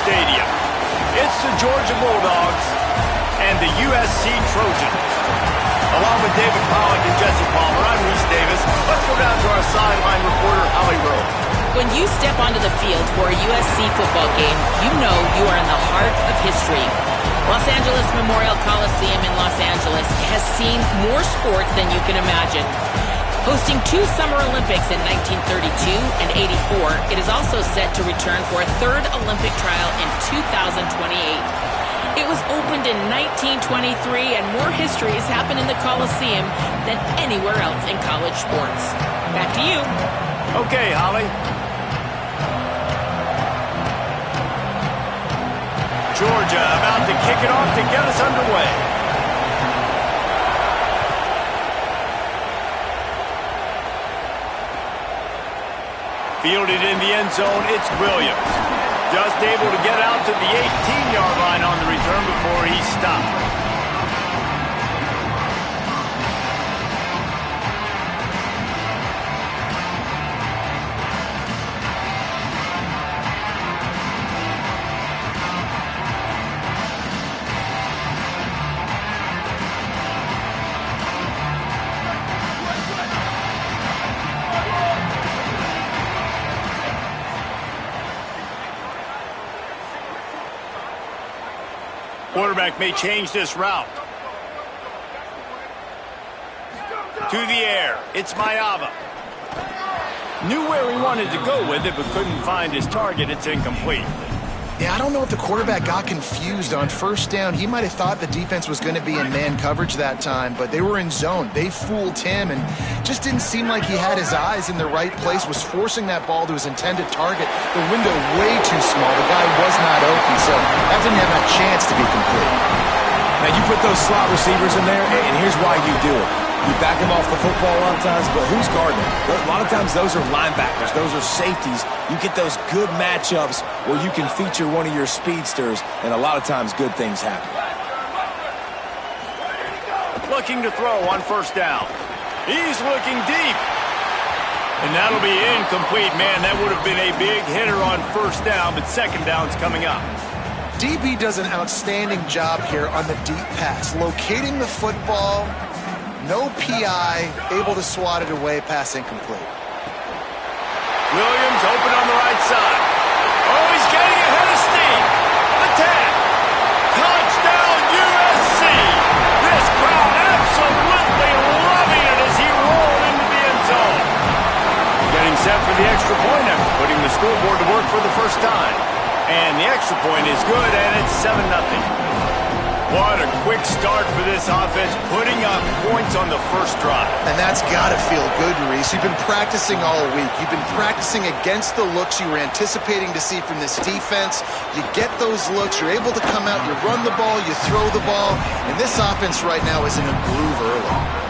stadium. It's the Georgia Bulldogs and the USC Trojans. Along with David Pollock and Jesse Palmer, I'm Reese Davis. Let's go down to our sideline reporter, Holly Rowe. When you step onto the field for a USC football game, you know you are in the heart of history. Los Angeles Memorial Coliseum in Los Angeles has seen more sports than you can imagine. Hosting 2 Summer Olympics in 1932 and 84, it is also set to return for a 3rd Olympic trial in 2028. It was opened in 1923, and more history has happened in the Coliseum than anywhere else in college sports. Back to you. Okay, Holly. Georgia about to kick it off to get us underway. Fielded in the end zone, it's Williams. Just able to get out to the 18-yard line on the return before he stopped. Quarterback may change this route. To the air, it's Mayava. Knew where he wanted to go with it, but couldn't find his target. It's incomplete. Yeah, I don't know if the quarterback got confused on first down. He might have thought the defense was going to be in man coverage that time, but they were in zone. They fooled him and just didn't seem like he had his eyes in the right place, was forcing that ball to his intended target. The window way too small. The guy was not open, so that didn't have a chance to be complete. Now, you put those slot receivers in there, and here's why you do it. You back him off the football a lot of times, but who's guarding him? A lot of times those are linebackers. Those are safeties. You get those good matchups where you can feature one of your speedsters, and a lot of times good things happen. Looking to throw on first down. He's looking deep. And that'll be incomplete. Man, that would have been a big hitter on first down, but second down's coming up. DB does an outstanding job here on the deep pass, locating the football. No PI, able to swat it away, pass incomplete. Williams open on the right side. Oh, he's getting ahead of steam. Attack. Touchdown, USC. This crowd absolutely loving it as he rolled into the end zone. Getting set for the extra point after putting the scoreboard to work for the first time. And the extra point is good, and it's 7-0. What a quick start for this offense, putting up points on the first drive. And that's got to feel good, Reese. You've been practicing all week. You've been practicing against the looks you were anticipating to see from this defense. You get those looks, you're able to come out, you run the ball, you throw the ball, and this offense right now is in a groove early.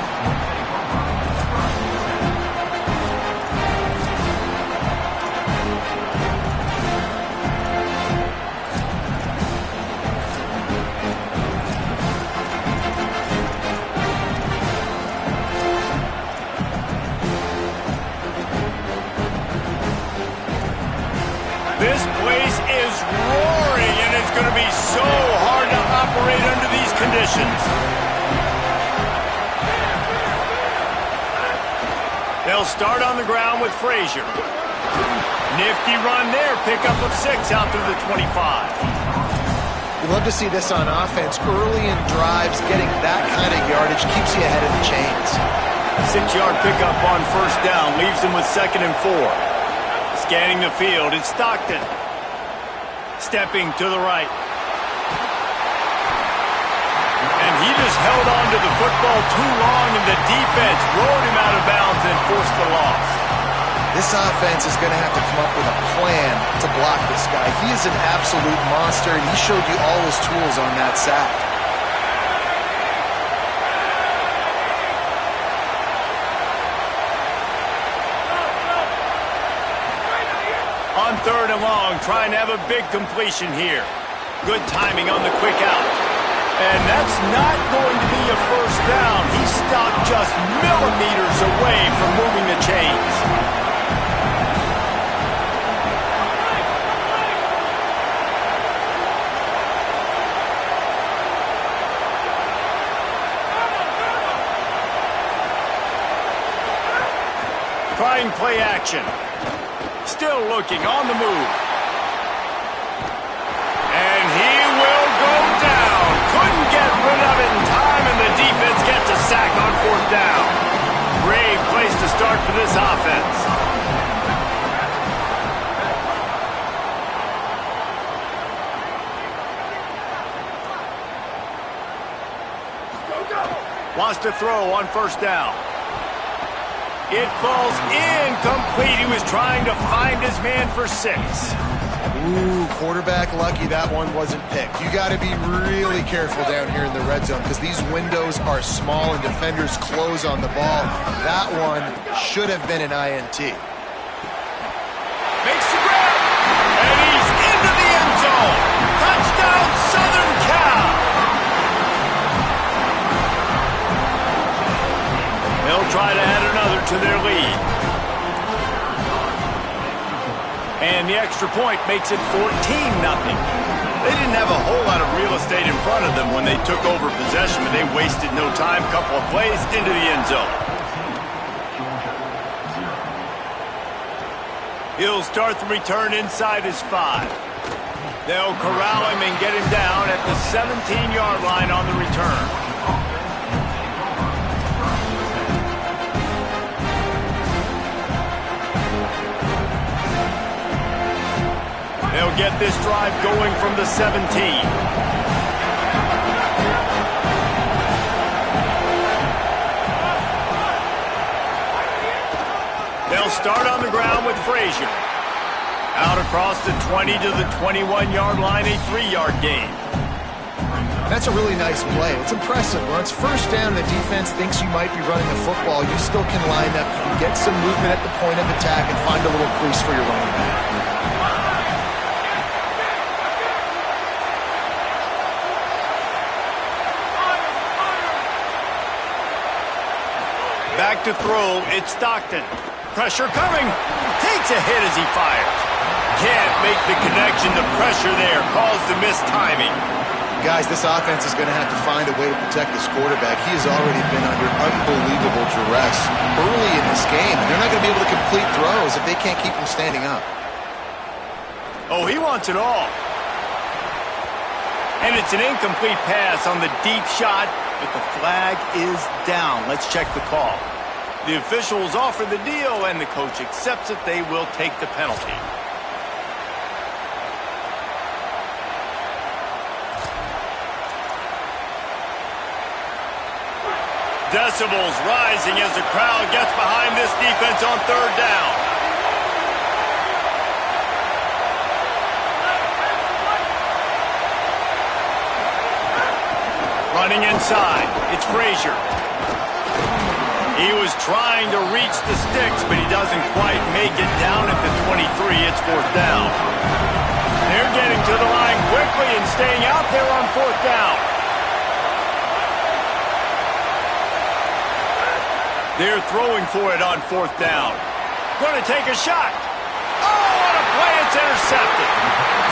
This place is roaring, and it's going to be so hard to operate under these conditions. They'll start on the ground with Frazier. Nifty run there, pickup of 6 out through the 25. We love to see this on offense. Early in drives, getting that kind of yardage keeps you ahead of the chains. 6-yard pickup on first down, leaves them with 2nd and 4. Scanning the field, it's Stockton. Stepping to the right. And he just held on to the football too long, and the defense rolled him out of bounds and forced the loss. This offense is going to have to come up with a plan to block this guy. He is an absolute monster, and he showed you all his tools on that sack. On 3rd and long, trying to have a big completion here. Good timing on the quick out. And that's not going to be a first down. He stopped just millimeters away from moving the chains. trying play action. Still looking on the move. And he will go down. Couldn't get rid of it in time, and the defense gets a sack on 4th down. Great place to start for this offense. Wants to throw on 1st down. It falls incomplete. He was trying to find his man for 6. Ooh, quarterback lucky that one wasn't picked. You got to be really careful down here in the red zone because these windows are small and defenders close on the ball. That one should have been an INT. Makes the grab, and he's into the end zone. Touchdown, Southern Cal. They'll try to add another to their lead. And the extra point makes it 14-0. They didn't have a whole lot of real estate in front of them when they took over possession, but they wasted no time. Couple of plays into the end zone. He'll start the return inside his 5. They'll corral him and get him down at the 17-yard line on the return. They'll get this drive going from the 17. They'll start on the ground with Frazier. Out across the 20 to the 21-yard line, a 3-yard gain. That's a really nice play. It's impressive. When it's 1st down, the defense thinks you might be running the football. You still can line up, you can get some movement at the point of attack, and find a little crease for your running back. Back to throw, it's Stockton. Pressure coming. Takes a hit as he fires. Can't make the connection. The pressure there caused the missed timing. Guys, this offense is going to have to find a way to protect this quarterback. He has already been under unbelievable duress early in this game, and they're not going to be able to complete throws if they can't keep him standing up. Oh, he wants it all. And it's an incomplete pass on the deep shot, but the flag is down. Let's check the call. The officials offer the deal, and the coach accepts it. They will take the penalty. Decibels rising as the crowd gets behind this defense on 3rd down. Running inside, it's Frazier. He was trying to reach the sticks, but he doesn't quite make it down at the 23. It's 4th down. They're getting to the line quickly and staying out there on 4th down. They're throwing for it on 4th down. Going to take a shot. Oh, what a play. It's intercepted.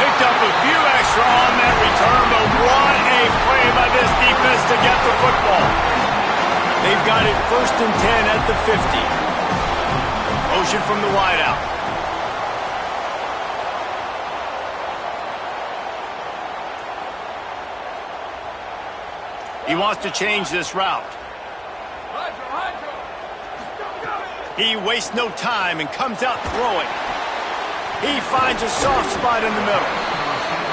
Picked up a few extra on that return, but what a play by this defense to get the football. They've got it 1st and 10 at the 50. Motion from the wideout. He wants to change this route. He wastes no time and comes out throwing. He finds a soft spot in the middle.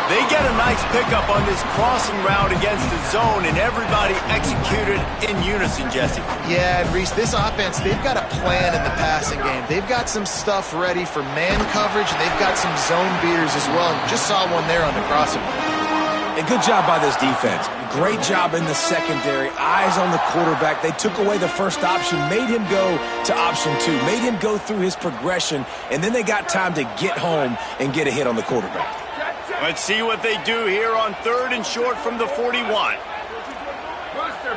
They get a nice pickup on this crossing route against the zone, and everybody executed in unison, Jesse. Yeah, and Reese, this offense, they've got a plan in the passing game. They've got some stuff ready for man coverage, and they've got some zone beaters as well. And just saw one there on the crossing. And good job by this defense. Great job in the secondary. Eyes on the quarterback. They took away the first option, made him go to option 2, made him go through his progression, and then they got time to get home and get a hit on the quarterback. Let's see what they do here on 3rd and short from the 41. Booster.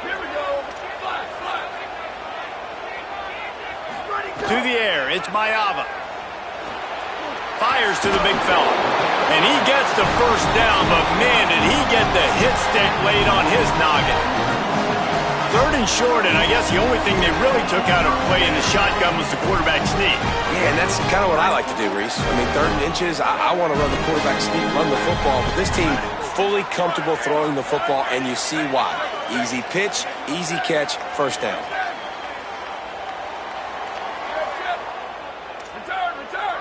Here we go. Flat. To the air, it's Mayava. Fires to the big fella. And he gets the 1st down, but man, did he get the hit stick laid on his noggin. 3rd in short, and I guess the only thing they really took out of play in the shotgun was the quarterback sneak. Yeah, and that's kind of what I like to do, Reese. I mean, 3rd and inches, I want to run the quarterback sneak, run the football, but this team fully comfortable throwing the football, and you see why. Easy pitch, easy catch, first down. Return.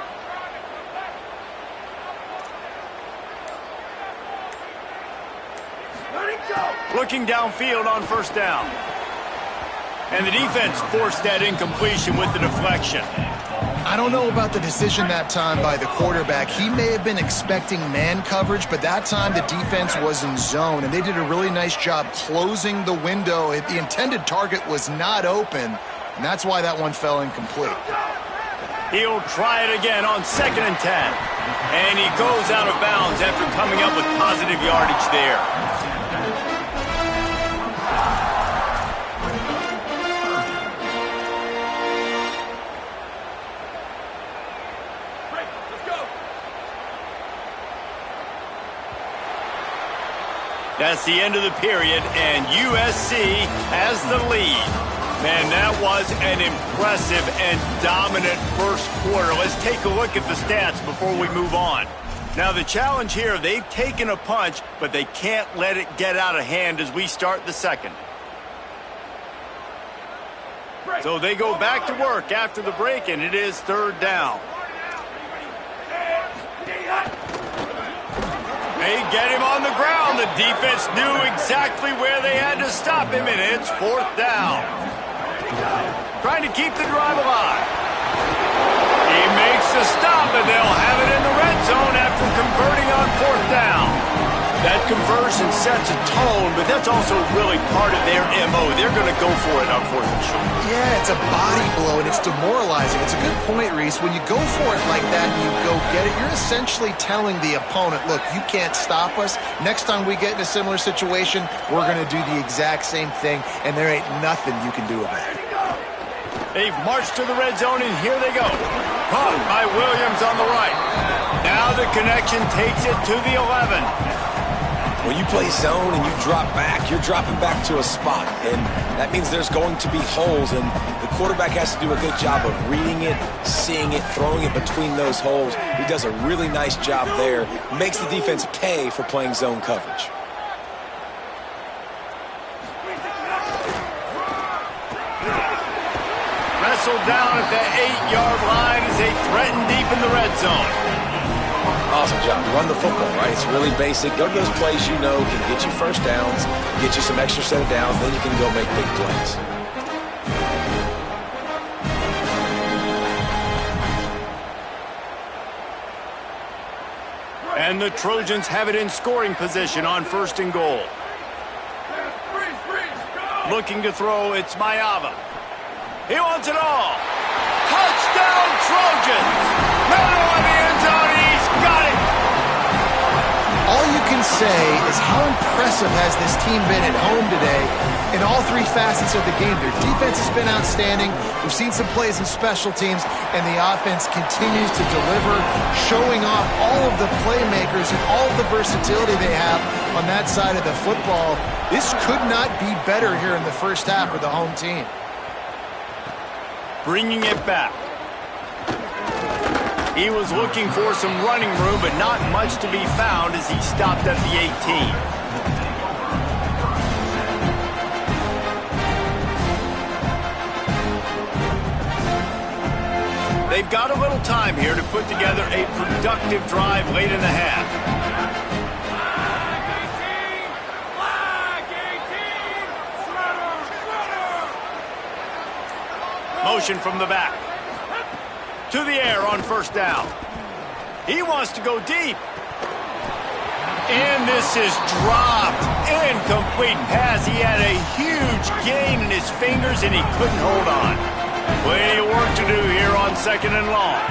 Let it go. Looking downfield on first down. And the defense forced that incompletion with the deflection. I don't know about the decision that time by the quarterback. He may have been expecting man coverage, but that time the defense was in zone, and they did a really nice job closing the window. The intended target was not open, and that's why that one fell incomplete. He'll try it again on 2nd and 10. And he goes out of bounds after coming up with positive yardage there. That's the end of the period, and USC has the lead. Man, that was an impressive and dominant first quarter. Let's take a look at the stats before we move on. Now, the challenge here, they've taken a punch, but they can't let it get out of hand as we start the second. So they go back to work after the break, and it is 3rd down. They get him on the ground. The defense knew exactly where they had to stop him, and it's 4th down. Trying to keep the drive alive. He makes the stop, and they'll have it in the red zone after converting on 4th down. That conversion sets a tone, but that's also really part of their MO. They're going to go for it on 4th and short. Yeah, it's a body blow, and it's demoralizing. It's a good point, Reese. When you go for it like that and you go get it, you're essentially telling the opponent, look, you can't stop us. Next time we get in a similar situation, we're going to do the exact same thing, and there ain't nothing you can do about it. They've marched to the red zone, and here they go. Caught by Williams on the right. Now the connection takes it to the 11. When you play zone and you drop back, you're dropping back to a spot, and that means there's going to be holes, and the quarterback has to do a good job of reading it, seeing it, throwing it between those holes. He does a really nice job there, makes the defense pay for playing zone coverage. Wrestled down at the 8-yard line as they threaten deep in the red zone. Awesome job. Run the football, right? It's really basic. Go to those plays you know can get you first downs, get you some extra set of downs, then you can go make big plays. And the Trojans have it in scoring position on 1st and goal. Looking to throw, it's Mayava. He wants it all. Touchdown, Trojans! Runner on the end zone, he's got it! All you can say is how impressive has this team been at home today in all 3 facets of the game. Their defense has been outstanding. We've seen some plays in special teams, and the offense continues to deliver, showing off all of the playmakers and all of the versatility they have on that side of the football. This could not be better here in the first half for the home team. Bringing it back. He was looking for some running room, but not much to be found as he stopped at the 18. They've got a little time here to put together a productive drive late in the half. Motion from the back. To the air on 1st down. He wants to go deep. And this is dropped. Incomplete pass. He had a huge gain in his fingers and he couldn't hold on. Plenty of work to do here on 2nd and long.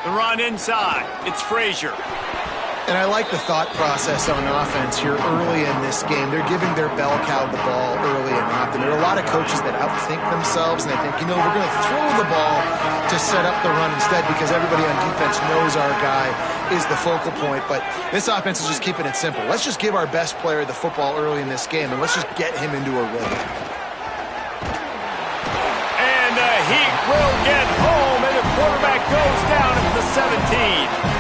The run inside. It's Frazier. And I like the thought process on offense here early in this game. They're giving their bell cow the ball early and often. There are a lot of coaches that outthink themselves, and they think, you know, we're going to throw the ball to to set up the run instead because everybody on defense knows our guy is the focal point. But this offense is just keeping it simple. Let's just give our best player the football early in this game, and let's just get him into a rhythm. And the Heat will get home, and the quarterback goes down at the 17.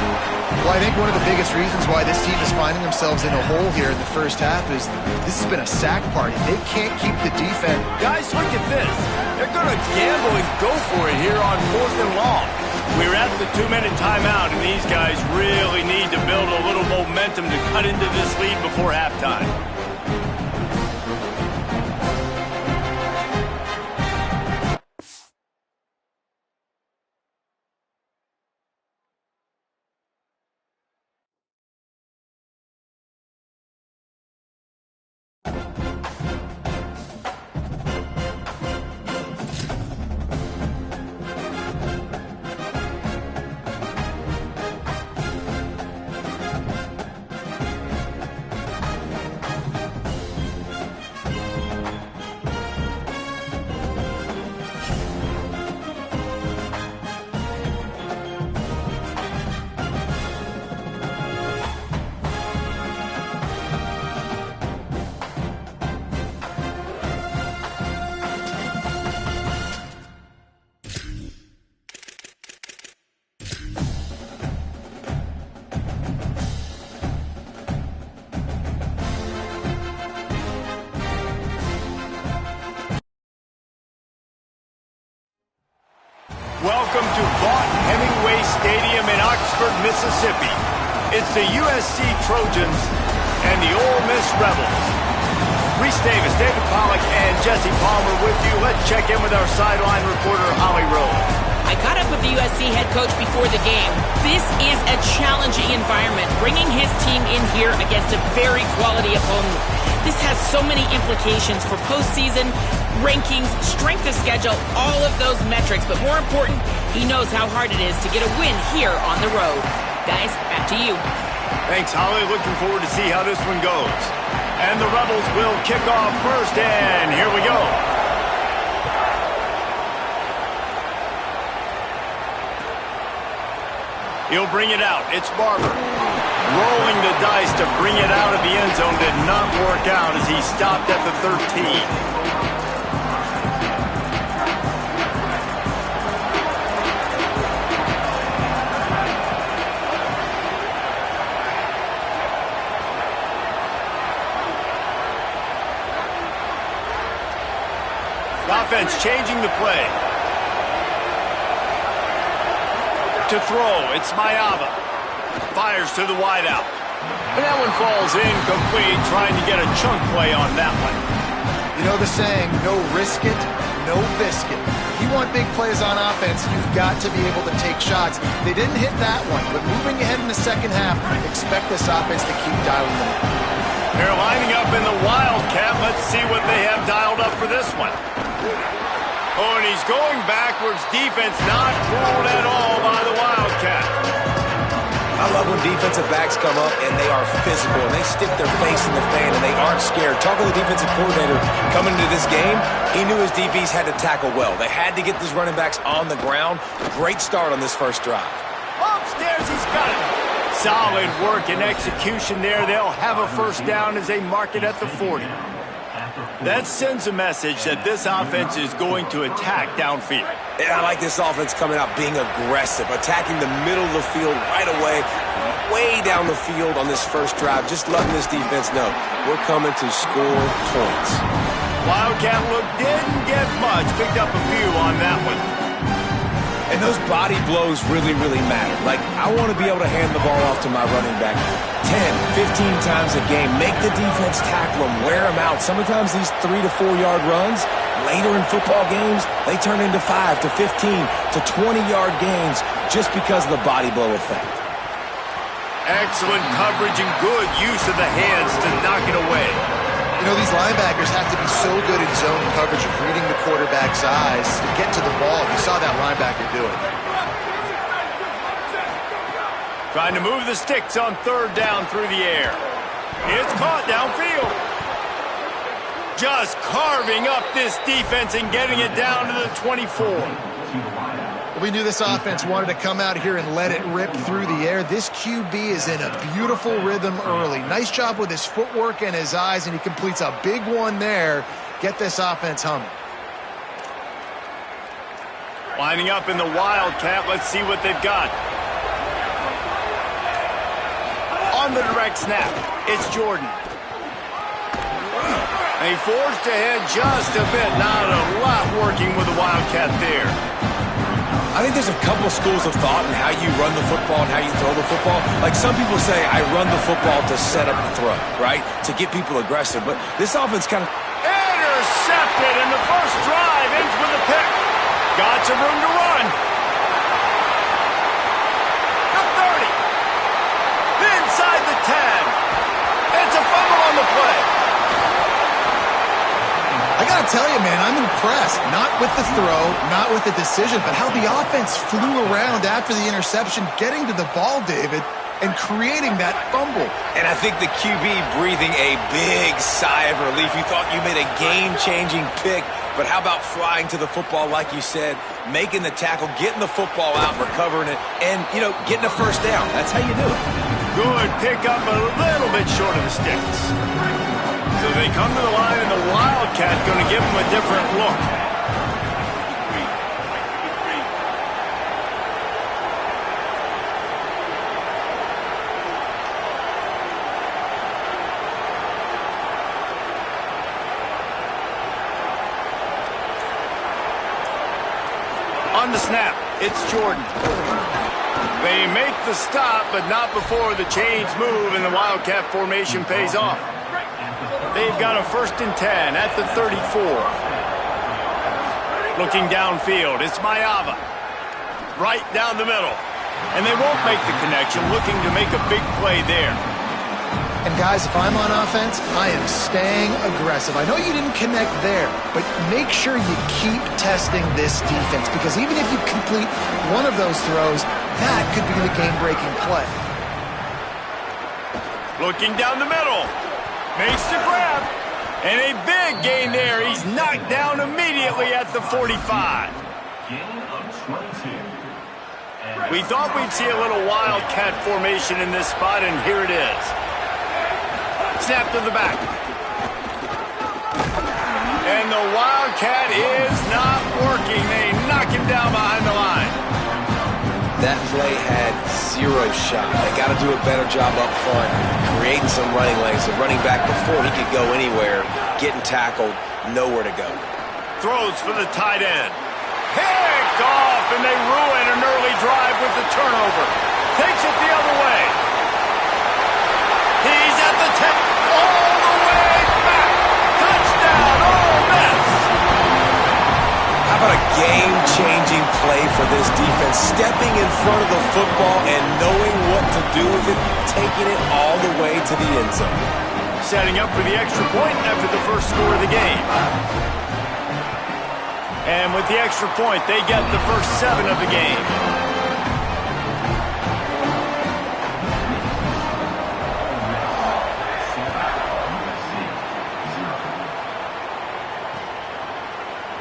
Well, I think one of the biggest reasons why this team is finding themselves in a hole here in the first half is this has been a sack party. They can't keep the defense. Guys, look at this. They're going to gamble and go for it here on 4th and long. We're at the 2-minute timeout, and these guys really need to build a little momentum to cut into this lead before halftime. Welcome to Vaught Hemingway Stadium in Oxford, Mississippi. It's the USC Trojans and the Ole Miss Rebels. Reese Davis, David Pollack, and Jesse Palmer with you. Let's check in with our sideline reporter, Holly Rose. I caught up with the USC head coach before the game. This is a challenging environment, bringing his team in here against a very quality opponent. This has so many implications for postseason, rankings, strength of schedule, all of those metrics. But more important, he knows how hard it is to get a win here on the road. Guys, back to you. Thanks, Holly. Looking forward to see how this one goes. And the Rebels will kick off first, and here we go. He'll bring it out. It's Barber. Rolling the dice to bring it out of the end zone did not work out as he stopped at the 13. Offense changing the play. To throw, it's Mayava. Fires to the wideout. And that one falls incomplete, trying to get a chunk play on that one. You know the saying, no risk it, no biscuit. If you want big plays on offense, you've got to be able to take shots. They didn't hit that one, but moving ahead in the second half, expect this offense to keep dialing them up. They're lining up in the Wildcat. Let's see what they have dialed up for this one. Oh, and he's going backwards. Defense not fooled at all by the Wildcat. I love when defensive backs come up and they are physical and they stick their face in the fan and they aren't scared. Talking to the defensive coordinator coming into this game, he knew his DBs had to tackle well. They had to get these running backs on the ground. Great start on this first drive. Upstairs, he's got it. Solid work and execution there. They'll have a first down as they mark it at the 40. That sends a message that this offense is going to attack downfield. And I like this offense coming out being aggressive, attacking the middle of the field right away, way down the field on this first drive. Just letting this defense know we're coming to score points. Wildcat look didn't get much. Picked up a few on that one. And those body blows really, really matter. Like, I want to be able to hand the ball off to my running back 10, 15 times a game. Make the defense tackle them, wear them out. Sometimes these 3 to 4 yard runs, later in football games, they turn into 5 to 15 to 20-yard gains just because of the body blow effect. Excellent coverage and good use of the hands to knock it away. You know, these linebackers have to be so good in zone coverage of reading the quarterback's eyes to get to the ball. You saw that linebacker do it. Trying to move the sticks on third down through the air. It's caught downfield. Just carving up this defense and getting it down to the 24. We knew this offense wanted to come out here and let it rip through the air. This QB is in a beautiful rhythm early. Nice job with his footwork and his eyes, and he completes a big one there. Get this offense humming. Lining up in the Wildcat. Let's see what they've got. On the direct snap, it's Jordan. And he forged ahead just a bit. Not a lot working with the Wildcat there. I think there's a couple schools of thought in how you run the football and how you throw the football. Like some people say, I run the football to set up the throw, right? To get people aggressive. But this offense kind of... Intercepted, and the first drive ends with a pick. Got some room to run. The 30. Inside the 10. It's a fumble on the play. I gotta tell you, man, I'm impressed. Not with the throw, not with the decision, but how the offense flew around after the interception, getting to the ball, David, and creating that fumble. And I think the QB breathing a big sigh of relief. You thought you made a game-changing pick, but how about flying to the football, like you said, making the tackle, getting the football out, recovering it, and, you know, getting a first down. That's how you do it. Good pickup, a little bit short of the sticks. So they come to the line, and the Wildcat going to give them a different look. On the snap, it's Jordan. They make the stop, but not before the chains move and the Wildcat formation pays off. They've got a 1st and 10 at the 34. Looking downfield, it's Mayava. Right down the middle. And they won't make the connection, looking to make a big play there. And guys, if I'm on offense, I am staying aggressive. I know you didn't connect there, but make sure you keep testing this defense, because even if you complete one of those throws, that could be the game-breaking play. Looking down the middle. Makes the grab. And a big gain there. He's knocked down immediately at the 45. We thought we'd see a little Wildcat formation in this spot, and here it is. Snap to the back. And the Wildcat is not working. They knock him down behind the line. That play had zero shot. They got to do a better job up front, creating some running lanes. The running back, before he could go anywhere, getting tackled, nowhere to go. Throws for the tight end. Picked off, and they ruin an early drive with the turnover. Takes it the other way. He's at the 10, all the way back. Touchdown, Ole Miss. How about a game-changing play for this defense? Stepping in front of the football and knowing what to do with it, taking it all the way to the end zone. Setting up for the extra point after the first score of the game. And with the extra point, they get the first 7 of the game.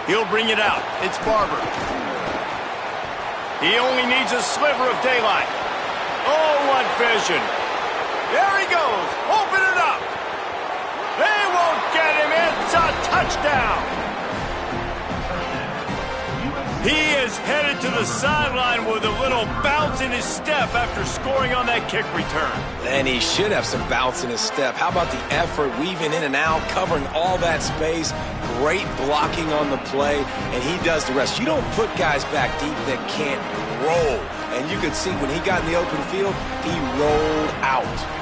He'll bring it out. It's Barber. He only needs a sliver of daylight. Oh, what vision. There he goes. Open it up. They won't get him. It's a touchdown. He is headed to the sideline with a little bounce in his step after scoring on that kick return. And he should have some bounce in his step. How about the effort, weaving in and out, covering all that space, great blocking on the play, and he does the rest. You don't put guys back deep that can't roll. And you could see when he got in the open field, he rolled out.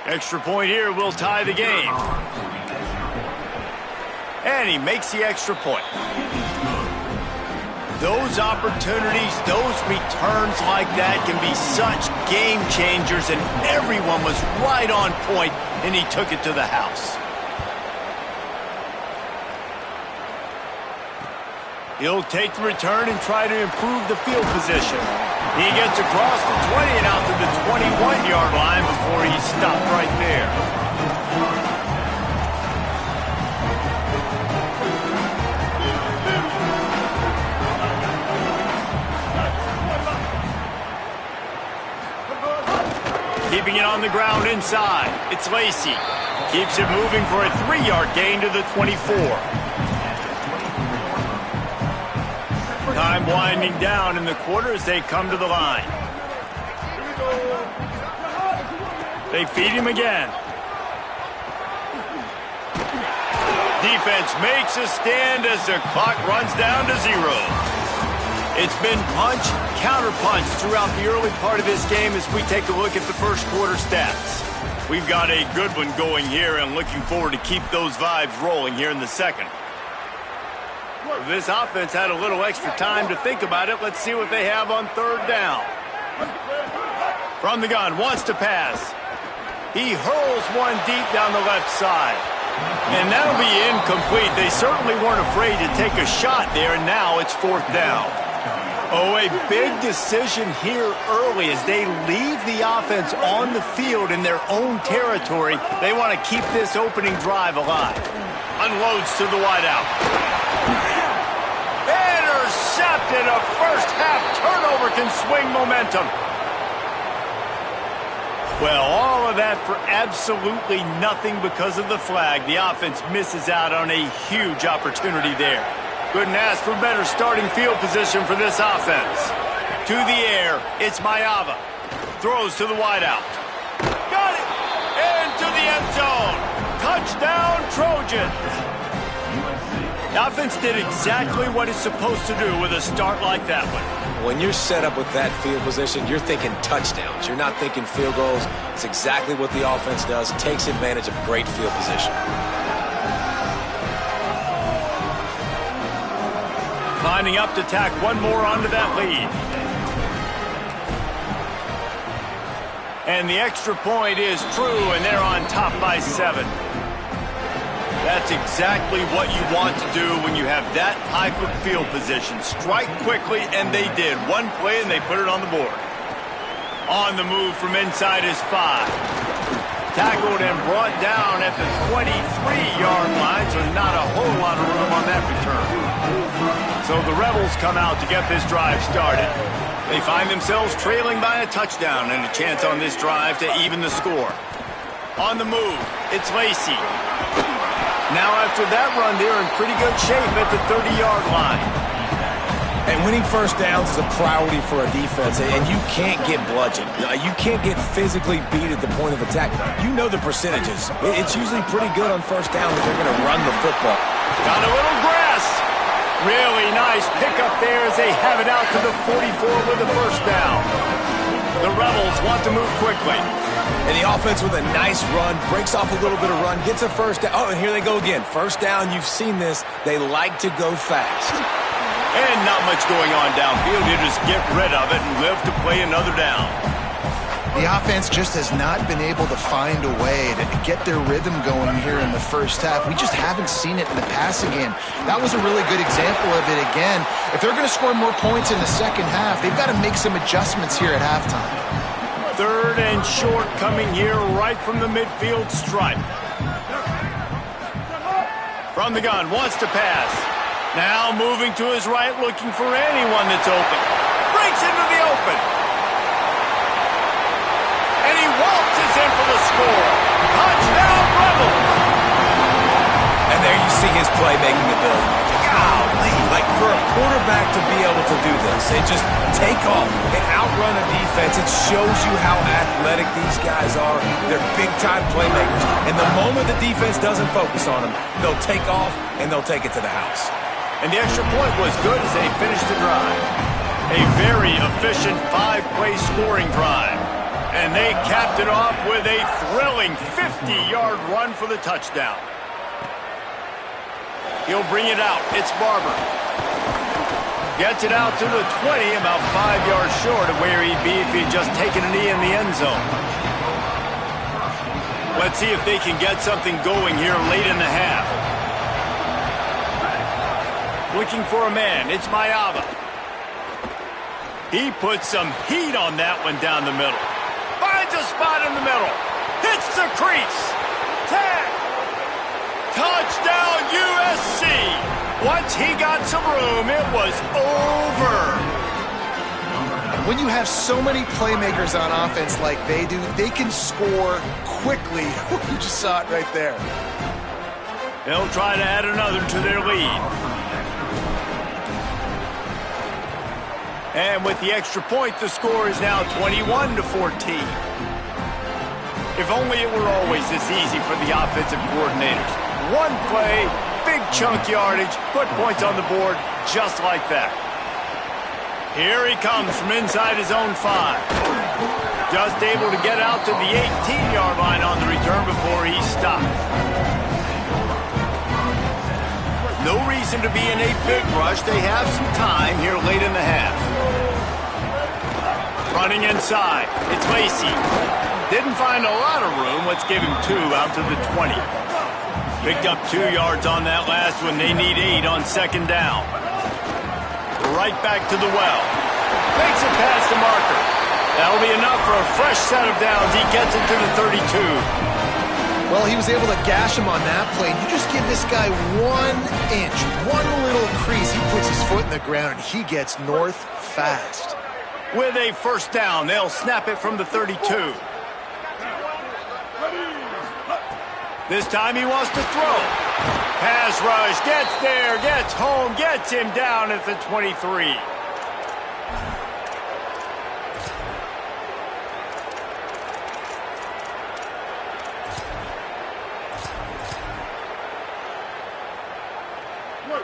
Extra point here will tie the game. And he makes the extra point. Those opportunities, those returns like that can be such game changers, and everyone was right on point, and he took it to the house. He'll take the return and try to improve the field position. He gets across the 20 and out to the 21-yard line before he stopped right there. Keeping it on the ground inside. It's Lacy. Keeps it moving for a 3-yard gain to the 24. Time winding down in the quarter as they come to the line. They feed him again. Defense makes a stand as the clock runs down to 0. It's been punch, counter-punch throughout the early part of this game as we take a look at the first quarter stats. We've got a good one going here and looking forward to keep those vibes rolling here in the second. This offense had a little extra time to think about it. Let's see what they have on third down. From the gun, wants to pass. He hurls one deep down the left side. And that'll be incomplete. They certainly weren't afraid to take a shot there, and now it's fourth down. Oh, a big decision here early as they leave the offense on the field in their own territory. They want to keep this opening drive alive. Unloads to the wideout. Intercepted. A first-half turnover can swing momentum. Well, all of that for absolutely nothing because of the flag. The offense misses out on a huge opportunity there. Couldn't ask for better starting field position for this offense. To the air, it's Mayava. Throws to the wideout. Got it! Into the end zone. Touchdown, Trojans. The offense did exactly what it's supposed to do with a start like that one. When you're set up with that field position, you're thinking touchdowns. You're not thinking field goals. It's exactly what the offense does. Takes advantage of great field position. Lining up to tack one more onto that lead. And the extra point is true, and they're on top by 7. That's exactly what you want to do when you have that type of field position. Strike quickly, and they did. One play, and they put it on the board. On the move from inside is 5. Tackled and brought down at the 23-yard line, so not a whole lot of room on that return. So the Rebels come out to get this drive started. They find themselves trailing by a touchdown and a chance on this drive to even the score. On the move, it's Lacy. Now after that run, they're in pretty good shape at the 30-yard line. And winning first downs is a priority for a defense, and you can't get bludgeoned. You can't get physically beat at the point of attack. You know the percentages. It's usually pretty good on first down that they're going to run the football. Got a little grass. Really nice pickup there as they have it out to the 44 with the first down. The Rebels want to move quickly. And the offense with a nice run, breaks off a little bit of run, gets a first down. Oh, and here they go again. First down, you've seen this. They like to go fast. And not much going on downfield. You just get rid of it and live to play another down. The offense just has not been able to find a way to get their rhythm going here in the first half. We just haven't seen it in the passing game. That was a really good example of it again. If they're going to score more points in the second half, they've got to make some adjustments here at halftime. Third and short coming here right from the midfield stripe. From the gun, wants to pass. Now moving to his right, looking for anyone that's open. Breaks into the open. And he waltzes in for the score. Touchdown, Rebels. And there you see his playmaking ability. Golly, like for a quarterback to be able to do this and just take off and outrun a defense, it shows you how athletic these guys are. They're big-time playmakers. And the moment the defense doesn't focus on them, they'll take off and they'll take it to the house. And the extra point was good as they finished the drive. A very efficient 5-play scoring drive. And they capped it off with a thrilling 50-yard run for the touchdown. He'll bring it out. It's Barber. Gets it out to the 20, about 5 yards short of where he'd be if he'd just taken a knee in the end zone. Let's see if they can get something going here late in the half. Looking for a man. It's Mayava. He puts some heat on that one down the middle. Finds a spot in the middle. Hits the crease. Tag. Touchdown USC. Once he got some room, it was over. When you have so many playmakers on offense like they do, they can score quickly. You just saw it right there. They'll try to add another to their lead. And with the extra point, the score is now 21-14. If only it were always this easy for the offensive coordinators. One play, big chunk yardage, put points on the board just like that. Here he comes from inside his own 5. Just able to get out to the 18-yard line on the return before he stopped. No reason to be in a big rush. They have some time here late in the half. Running inside, it's Lacey. Didn't find a lot of room. Let's give him 2 out to the 20. Picked up 2 yards on that last one. They need 8 on second down. Right back to the well. Makes it past the marker. That'll be enough for a fresh set of downs. He gets it to the 32. Well, he was able to gash him on that play. You just give this guy 1 inch, one little crease. He puts his foot in the ground, and he gets north fast. With a first down, they'll snap it from the 32. This time he wants to throw. Pass rush, gets there, gets home, gets him down at the 23.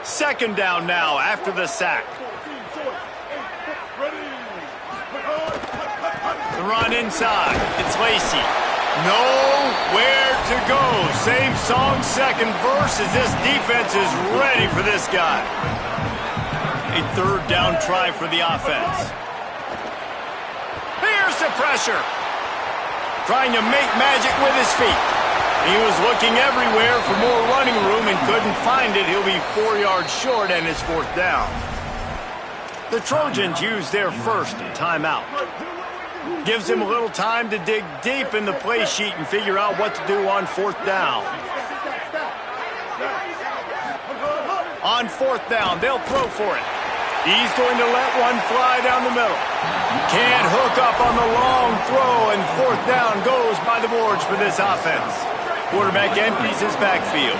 Second down now after the sack. The run inside. It's Lacey. Nowhere to go. Same song, second verse, as this defense is ready for this guy. A third down try for the offense. Here's the pressure. Trying to make magic with his feet. He was looking everywhere for more running room and couldn't find it. He'll be 4 yards short and it's fourth down. The Trojans use their first timeout. Gives him a little time to dig deep in the play sheet and figure out what to do on fourth down. On fourth down, they'll throw for it. He's going to let one fly down the middle. Can't hook up on the long throw, and fourth down goes by the boards for this offense. Quarterback empties his backfield.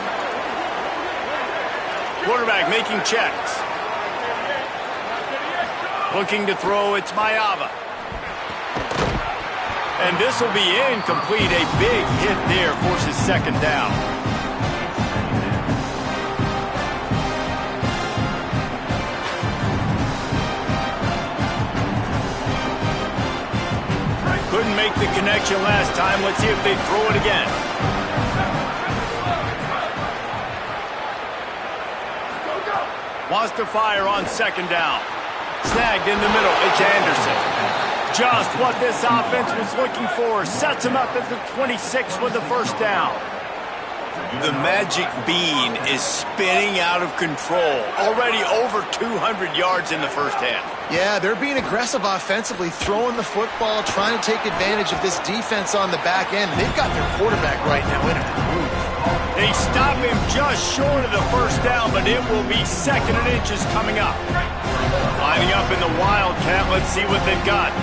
Quarterback making checks. Looking to throw, it's Mayava. And this will be incomplete. A big hit there forces second down. Couldn't make the connection last time. Let's see if they throw it again. Wants to fire on second down. Snagged in the middle. It's Anderson. Just what this offense was looking for. Sets him up at the 26 with the first down. The magic bean is spinning out of control. Already over 200 yards in the first half. Yeah, they're being aggressive offensively, throwing the football, trying to take advantage of this defense on the back end. They've got their quarterback right now in a groove. They stop him just short of the first down, but it will be second and inches coming up. Lining up in the Wildcat, let's see what they've got.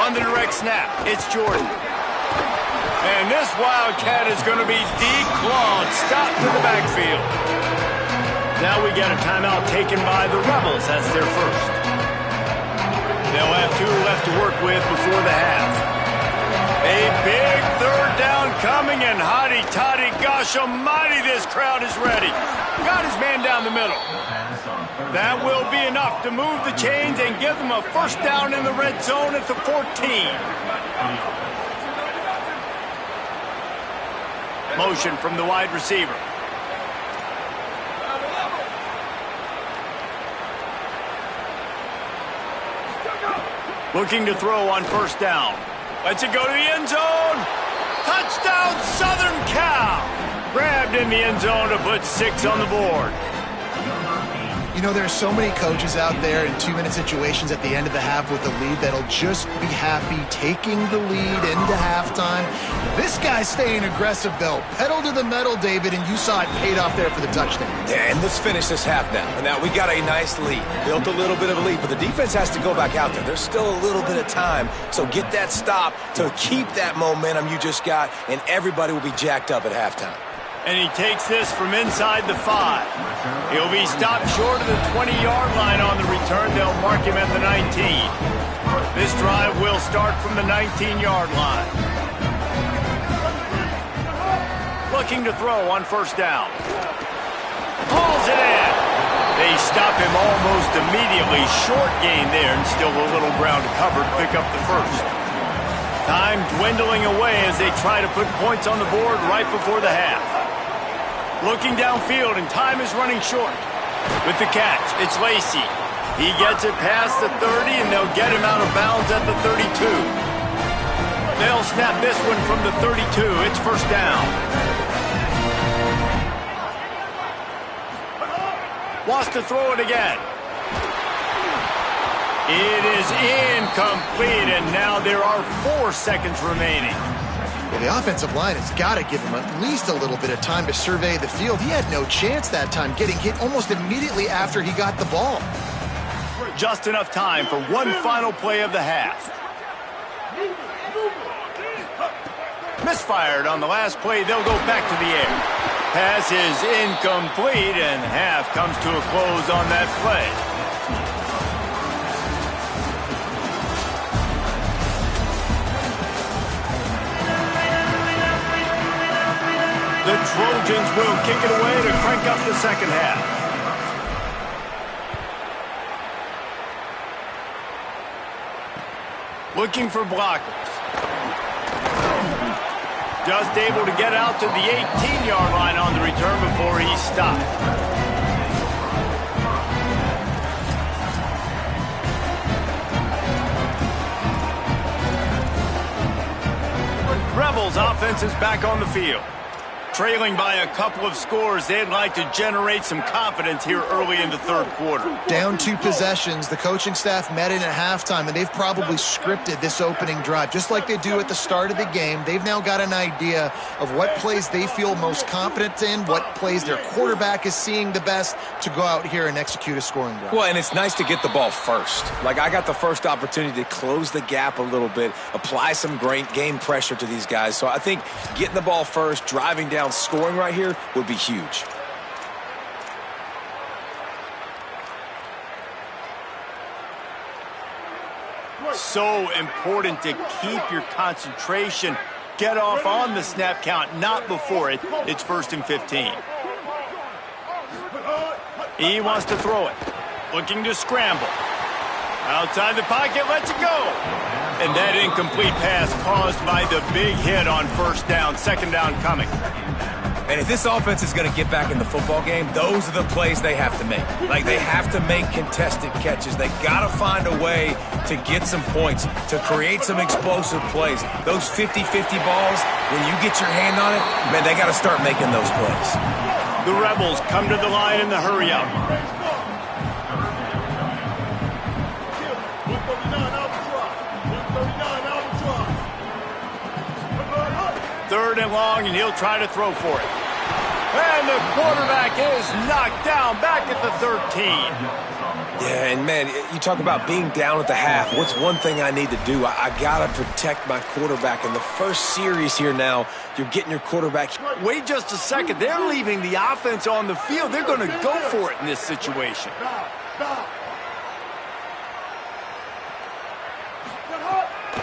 On the direct snap, it's Jordan. And this Wildcat is going to be declawed, stopped to the backfield. Now we get a timeout taken by the Rebels. That's their first. They'll have 2 left to work with before the half. A big third down coming, and hotty toddy, gosh almighty, this crowd is ready. Got his man down the middle. That will be enough to move the chains and give them a first down in the red zone at the 14. Motion from the wide receiver. Looking to throw on first down. Lets it go to the end zone. Touchdown, Southern Cal. Grabbed in the end zone to put 6 on the board. You know, there's so many coaches out there in 2-minute situations at the end of the half with the lead that'll just be happy taking the lead into halftime. This guy's staying aggressive, though. Pedal to the metal, David, and you saw it paid off there for the touchdown. Yeah, and let's finish this half now. And now we got a nice lead. Built a little bit of a lead, but the defense has to go back out there. There's still a little bit of time, so get that stop to keep that momentum you just got, and everybody will be jacked up at halftime. And he takes this from inside the 5. He'll be stopped short of the 20-yard line on the return. They'll mark him at the 19. This drive will start from the 19-yard line. Looking to throw on first down. Pulls it in. They stop him almost immediately. Short gain there, and still a little ground to cover to pick up the first. Time dwindling away as they try to put points on the board right before the half. Looking downfield, and time is running short. With the catch, it's Lacy. He gets it past the 30, and they'll get him out of bounds at the 32. They'll snap this one from the 32. It's first down. Wants to throw it again. It is incomplete, and now there are 4 seconds remaining. Well, the offensive line has got to give him at least a little bit of time to survey the field. He had no chance that time, getting hit almost immediately after he got the ball. Just enough time for one final play of the half. Misfired on the last play. They'll go back to the air. Pass is incomplete, and half comes to a close on that play. The Trojans will kick it away to crank up the second half. Looking for blockers. Just able to get out to the 18-yard line on the return before he's stopped. Rebels offense is back on the field. Trailing by a couple of scores, they'd like to generate some confidence here early in the third quarter. Down 2 possessions, the coaching staff met in at halftime, and they've probably scripted this opening drive. Just like they do at the start of the game, they've now got an idea of what plays they feel most confident in, what plays their quarterback is seeing the best to go out here and execute a scoring drive. Well, and it's nice to get the ball first. Like, I got the first opportunity to close the gap a little bit, apply some great game pressure to these guys. So I think getting the ball first, driving down, scoring right here would be huge. So important to keep your concentration. Get off on the snap count, not before it. It's 1st and 15. He wants to throw it. Looking to scramble. Outside the pocket, lets it go. And that incomplete pass caused by the big hit on first down. Second down coming. And if this offense is going to get back in the football game, those are the plays they have to make. Like, they have to make contested catches. They got to find a way to get some points, to create some explosive plays. Those 50-50 balls, when you get your hand on it, man, they got to start making those plays. The Rebels come to the line in the hurry-up. Third and long, and he'll try to throw for it. And the quarterback is knocked down back at the 13. Yeah, and man, you talk about being down at the half. What's one thing I need to do? I got to protect my quarterback. In the first series here now, you're getting your quarterback. Wait just a second. They're leaving the offense on the field. They're going to go for it in this situation.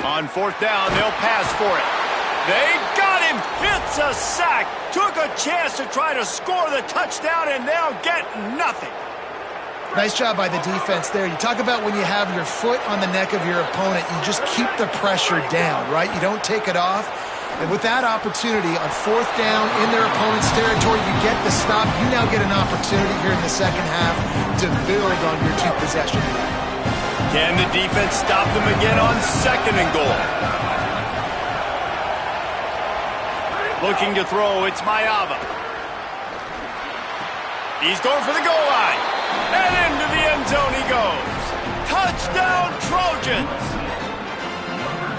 On fourth down, they'll pass for it. They got him. It's a sack. Took a chance to try to score the touchdown, and they'll get nothing. Nice job by the defense there. You talk about when you have your foot on the neck of your opponent, you just keep the pressure down, right? You don't take it off. And with that opportunity on fourth down in their opponent's territory, you get the stop. You now get an opportunity here in the second half to build on your 2-possession lead. Can the defense stop them again on second and goal? Looking to throw, it's Mayava. He's going for the goal line. And into the end zone he goes. Touchdown, Trojans!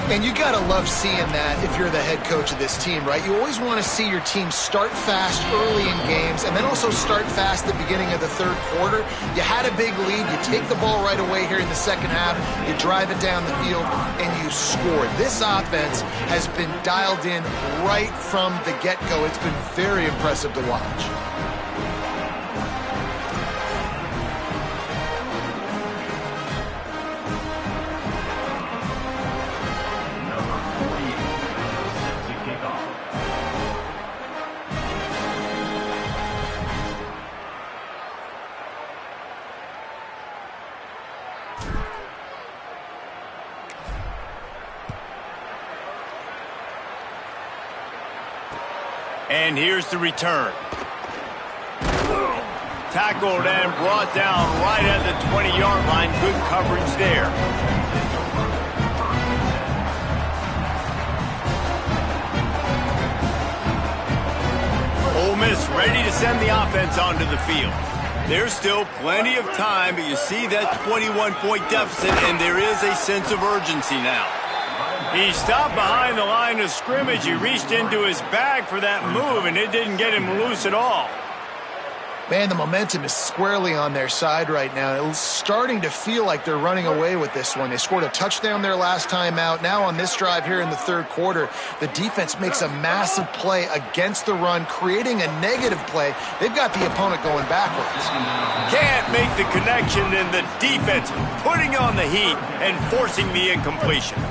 And you got to love seeing that if you're the head coach of this team, right? You always want to see your team start fast early in games and then also start fast at the beginning of the third quarter. You had a big lead. You take the ball right away here in the second half. You drive it down the field, and you score. This offense has been dialed in right from the get-go. It's been very impressive to watch. And here's the return. Tackled and brought down right at the 20-yard line. Good coverage there. Ole Miss ready to send the offense onto the field. There's still plenty of time, but you see that 21-point deficit, and there is a sense of urgency now. He stopped behind the line of scrimmage. He reached into his bag for that move, and it didn't get him loose at all. Man, the momentum is squarely on their side right now. It's starting to feel like they're running away with this one. They scored a touchdown their last time out. Now on this drive here in the third quarter, the defense makes a massive play against the run, creating a negative play. They've got the opponent going backwards. Can't make the connection, and the defense putting on the heat and forcing the incompletion.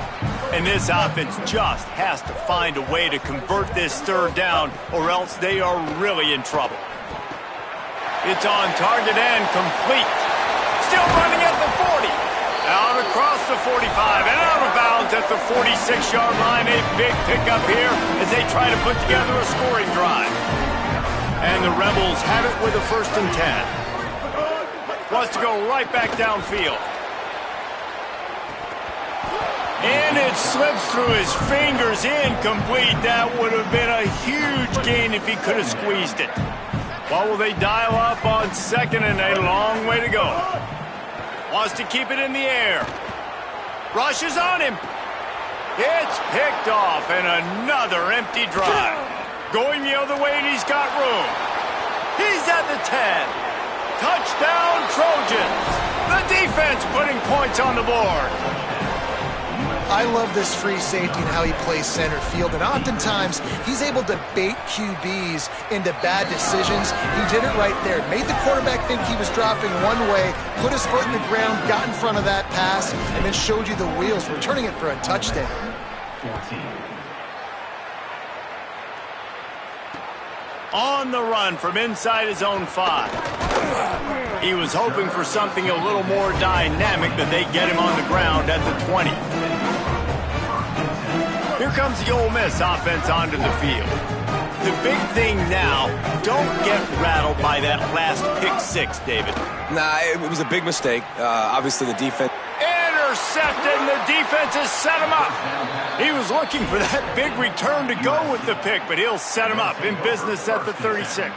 And this offense just has to find a way to convert this third down, or else they are really in trouble. It's on target and complete. Still running at the 40. Out across the 45 and out of bounds at the 46-yard line. A big pickup here as they try to put together a scoring drive. And the Rebels have it with a 1st and 10. Wants to go right back downfield. And it slips through his fingers, incomplete. That would have been a huge gain if he could have squeezed it. What will they dial up on 2nd and a long way to go? Wants to keep it in the air. Rushes on him. It's picked off, and another empty drive. Going the other way, and he's got room. He's at the 10. Touchdown, Trojans. The defense putting points on the board. I love this free safety and how he plays center field, and oftentimes he's able to bait QBs into bad decisions. He did it right there. Made the quarterback think he was dropping one way, put his foot in the ground, got in front of that pass, and then showed you the wheels, returning it for a touchdown. 14. On the run from inside his own 5. He was hoping for something a little more dynamic, but they get him on the ground at the 20. Here comes the Ole Miss offense onto the field. The big thing now, don't get rattled by that last pick-6, David. Nah, it was a big mistake. Obviously, the defense... Intercepted, and the defense has set him up. He was looking for that big return to go with the pick, but he'll set him up in business at the 36.